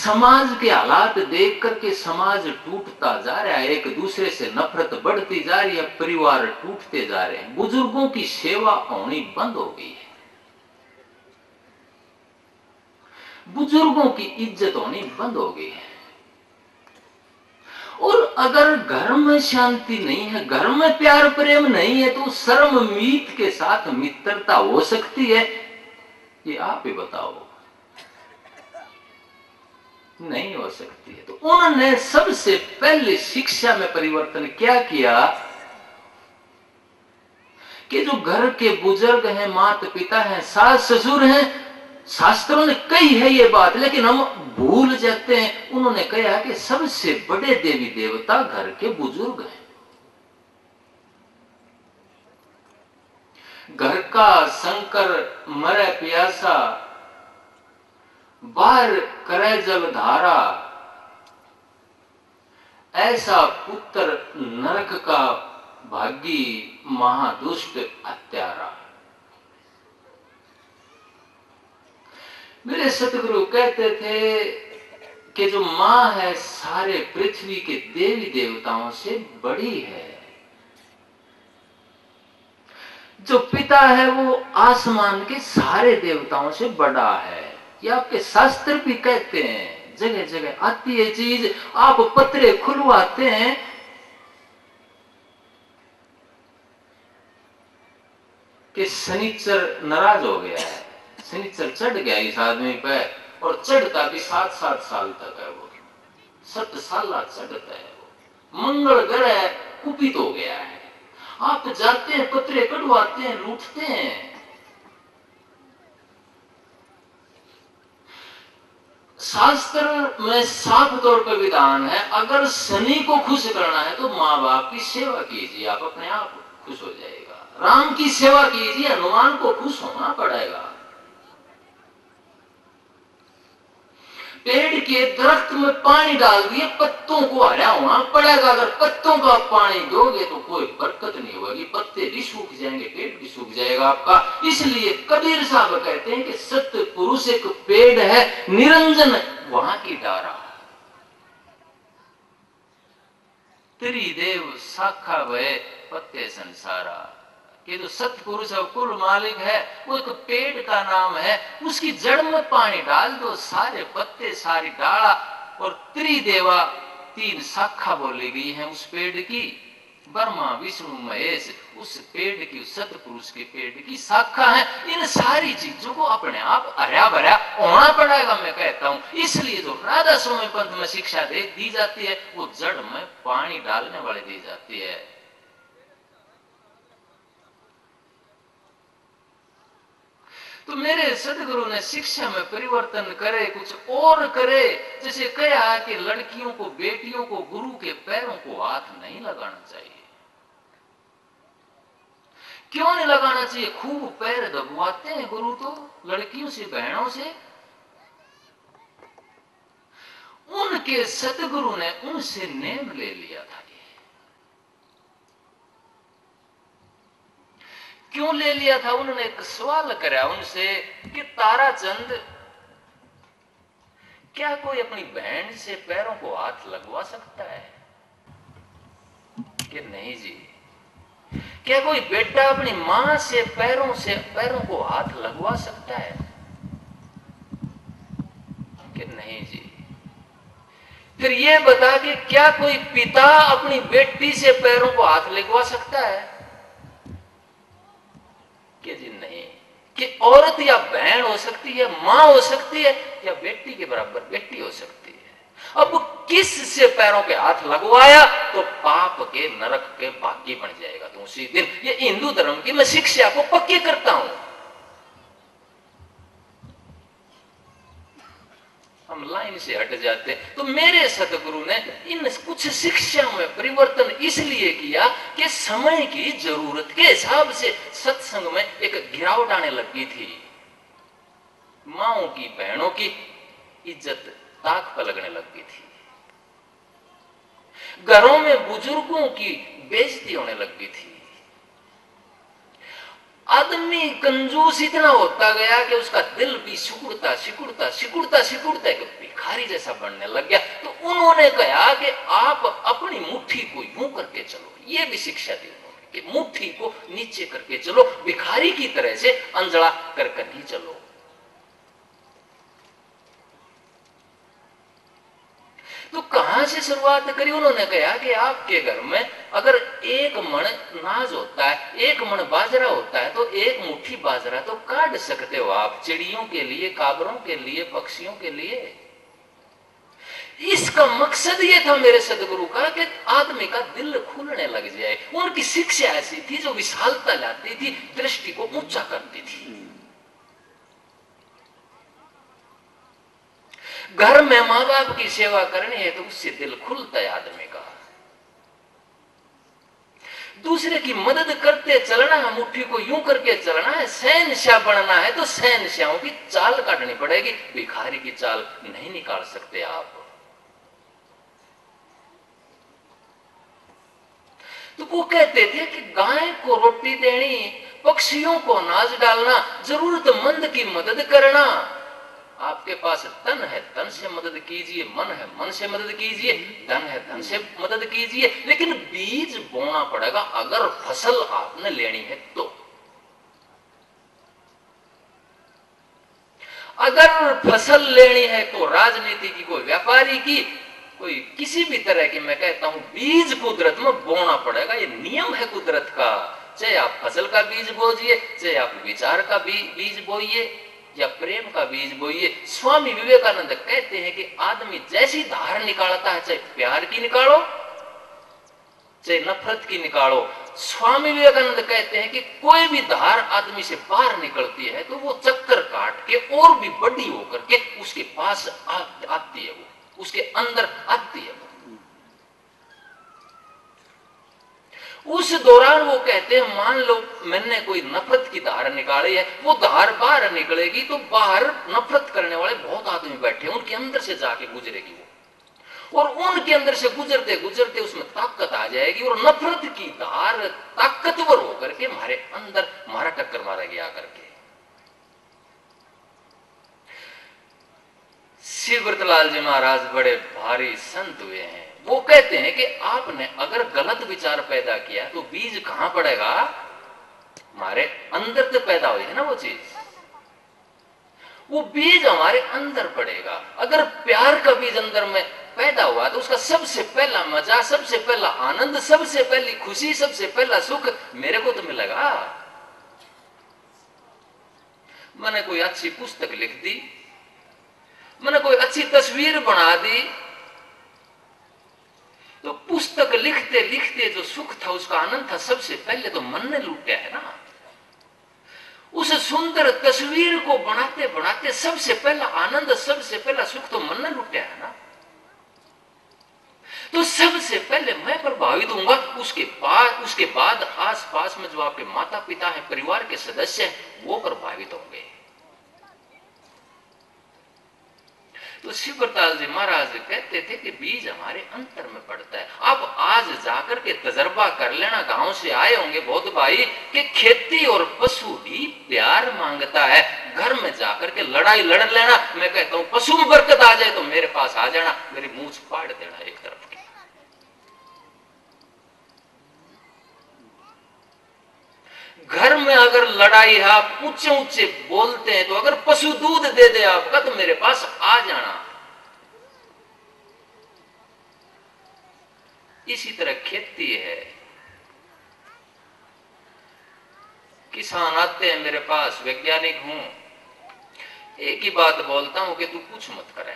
समाज के हालात देख करके समाज टूटता जा रहा है, एक दूसरे से नफरत बढ़ती जा रही है, परिवार टूटते जा रहे हैं, बुजुर्गों की सेवा होनी बंद हो गई है, बुजुर्गों की इज्जत होनी बंद हो गई है। और अगर घर में शांति नहीं है, घर में प्यार प्रेम नहीं है, तो शर्म मीत के साथ मित्रता हो सकती है? ये आप ही बताओ। नहीं हो सकती है। तो उन्होंने सबसे पहले शिक्षा में परिवर्तन क्या किया कि जो घर के बुजुर्ग हैं, माता पिता हैं, सास ससुर हैं, शास्त्रों ने कही है ये बात, लेकिन हम भूल जाते हैं। उन्होंने कहा कि सबसे बड़े देवी देवता घर के बुजुर्ग हैं। घर का शंकर मरे प्यासा, बाहर करे जल धारा, ऐसा पुत्र नरक का भागी, महादुष्ट हत्यारा। मेरे सतगुरु कहते थे कि जो मां है सारे पृथ्वी के देवी देवताओं से बड़ी है, जो पिता है वो आसमान के सारे देवताओं से बड़ा है। ये आपके शास्त्र भी कहते हैं, जगह जगह आती है चीज। आप पत्रे खुलवाते हैं, कि शनिचर नाराज हो गया है, शनिचर चढ़ गया इस आदमी पे, और चढ़ता भी 7-7 साल तक है, वो 7 साल चढ़ता है। वो मंगल ग्रह कुपित हो गया है। आप जाते हैं, पत्रे कटवाते हैं, लूटते हैं। शास्त्र में साफ तौर पर विधान है, अगर शनि को खुश करना है तो माँ बाप की सेवा कीजिए, आप अपने आप खुश हो जाएगा। राम की सेवा कीजिए, हनुमान को खुश होना पड़ेगा। पेड़ के दरख्त में पानी डाल दिए, पत्तों को हरा होना पड़ेगा। अगर पत्तों का पानी दोगे तो कोई बरकत नहीं होगी, पत्ते भी सूख जाएंगे, पेड़ भी सूख जाएगा आपका। इसलिए कबीर साहब कहते हैं कि सत्य पुरुष एक पेड़ है, निरंजन वहां की डारा। त्रिदेव शाखा भय पत्ते संसारा। कि जो सतपुरुष है, कुल मालिक है, वो एक पेड़ का नाम है। उसकी जड़ में पानी डाल दो, सारे पत्ते, सारी डाला। और त्रिदेवा 3 शाखा बोली गई है उस पेड़ की, ब्रह्मा विष्णु महेश, उस पेड़ की, सतपुरुष के पेड़ की शाखा है। इन सारी चीजों को अपने आप हरा भरा होना पड़ेगा, मैं कहता हूं। इसलिए जो राधा स्वामी पंथ में शिक्षा दी जाती है, वो जड़ में पानी डालने वाली दी जाती है। तो मेरे सदगुरु ने शिक्षा में परिवर्तन करे, कुछ और करे। जैसे कहा कि लड़कियों को, बेटियों को गुरु के पैरों को हाथ नहीं लगाना चाहिए। क्यों नहीं लगाना चाहिए? खूब पैर दबवाते हैं गुरु तो लड़कियों से, बहनों से। उनके सदगुरु ने उनसे नेम ले लिया था। क्यों ले लिया था? उन्होंने एक सवाल करा उनसे कि ताराचंद, क्या कोई अपनी बहन से पैरों को हाथ लगवा सकता है? कि नहीं जी। क्या कोई बेटा अपनी मां से पैरों को हाथ लगवा सकता है? कि नहीं जी। फिर ये बता कि क्या कोई पिता अपनी बेटी से पैरों को हाथ लगवा सकता है? कि जी नहीं। कि औरत या बहन हो सकती है, मां हो सकती है, या बेटी के बराबर बेटी हो सकती है। अब किस से पैरों के हाथ लगवाया तो पाप के, नरक के भागी बन जाएगा तो उसी दिन। ये हिंदू धर्म की मैं शिक्षा को पक्की करता हूं। हम लाइन से हट जाते हैं। तो मेरे सदगुरु ने इन कुछ शिक्षा में परिवर्तन इसलिए किया कि समय की जरूरत के हिसाब से सत्संग में एक गिरावट आने लगी थी। माओं की, बहनों की इज्जत ताक पर लगने लगी थी। घरों में बुजुर्गों की बेइज्जती होने लगी थी। आदमी कंजूस इतना होता गया कि उसका दिल भी सिकुड़ता कि भिखारी जैसा बनने लग गया। तो उन्होंने कहा कि आप अपनी मुट्ठी को यूं करके चलो, ये भी शिक्षा दी उन्होंने कि मुट्ठी को नीचे करके चलो, भिखारी की तरह से अंजड़ा कर ही चलो। तो कहां से शुरुआत करी? उन्होंने कहा कि आपके घर में अगर एक मण नाज होता है, एक मण बाजरा होता है, तो एक मुट्ठी बाजरा तो काट सकते हो आप, चिड़ियों के लिए, काबरों के लिए, पक्षियों के लिए। इसका मकसद ये था मेरे सदगुरु का कि आदमी का दिल खुलने लग जाए। उनकी शिक्षा ऐसी थी जो विशालता लाती थी, दृष्टि को ऊंचा करती थी। घर में मां बाप की सेवा करनी है तो उससे दिल खुलता है आदमी का। दूसरे की मदद करते चलना है, मुट्ठी को यूं करके चलना है। शहंशाह बनना है तो शहंशाहों की चाल काटनी पड़ेगी, भिखारी की चाल नहीं निकाल सकते आप। तो वो कहते थे कि गाय को रोटी देनी, पक्षियों को अनाज डालना, जरूरतमंद की मदद करना। आपके पास तन है, तन से मदद कीजिए, मन है, मन से मदद कीजिए, धन है, धन से मदद कीजिए, लेकिन बीज बोना पड़ेगा अगर फसल आपने लेनी है तो। अगर फसल लेनी है तो राजनीति की, कोई व्यापारी की, कोई किसी भी तरह की, मैं कहता हूं बीज कुदरत में बोना पड़ेगा। ये नियम है कुदरत का। चाहे आप फसल का बीज बोइए, चाहे आप विचार का बीज बोइए, या प्रेम का बीज बोइए। स्वामी विवेकानंद कहते हैं कि आदमी जैसी धार निकालता है, चाहे प्यार की निकालो, चाहे नफरत की निकालो, स्वामी विवेकानंद कहते हैं कि कोई भी धार आदमी से बाहर निकलती है तो वो चक्कर काट के और भी बड़ी होकर के उसके पास आती है, वो उसके अंदर आती है। उस दौरान वो कहते हैं, मान लो मैंने कोई नफरत की धार निकाली है, वो धार बाहर निकलेगी तो बाहर नफरत करने वाले बहुत आदमी बैठे हैं, उनके अंदर से जाके गुजरेगी वो, और उनके अंदर से गुजरते गुजरते उसमें ताकत आ जाएगी, और नफरत की धार ताकतवर होकर के हमारे अंदर मारा टक्कर मारेगी आकर के। शिवव्रतलाल जी महाराज बड़े भारी संत हुए हैं। वो कहते हैं कि आपने अगर गलत विचार पैदा किया तो बीज कहां पड़ेगा? हमारे अंदर तो पैदा हुई है ना वो चीज, वो बीज हमारे अंदर पड़ेगा। अगर प्यार का बीज अंदर में पैदा हुआ तो उसका सबसे पहला मजा, सबसे पहला आनंद, सबसे पहली खुशी, सबसे पहला सुख मेरे को तो मिलेगा। मैंने कोई अच्छी पुस्तक लिख दी, मैंने कोई अच्छी तस्वीर बना दी, तो पुस्तक लिखते लिखते जो सुख था, उसका आनंद था, सबसे पहले तो मन ने लूटा है ना। उस सुंदर तस्वीर को बनाते बनाते सबसे पहला आनंद, सबसे पहला सुख तो मन ने लूटा है ना। तो सबसे पहले मैं प्रभावित होऊंगा, उसके बाद आस पास में जो आपके माता पिता है, परिवार के सदस्य हैं, वो प्रभावित होंगे। तो शिवव्रतलाल जी महाराज कहते थे कि बीज हमारे अंतर में पड़ता है। आप आज जाकर के तजर्बा कर लेना, गांव से आए होंगे बहुत भाई, कि खेती और पशु भी प्यार मांगता है। घर में जाकर के लड़ाई लड़ लेना, मैं कहता हूं पशु में बरकत आ जाए तो मेरे पास आ जाना, मेरी मूंछ फाड़ देना एक तरफ की। घर में अगर लड़ाई है, आप ऊंचे ऊंचे बोलते हैं, तो अगर पशु दूध दे दे आपका तो मेरे पास आ जाना। इसी तरह खेती है, किसान आते हैं मेरे पास, वैज्ञानिक हूं, एक ही बात बोलता हूं कि तू कुछ मत करे,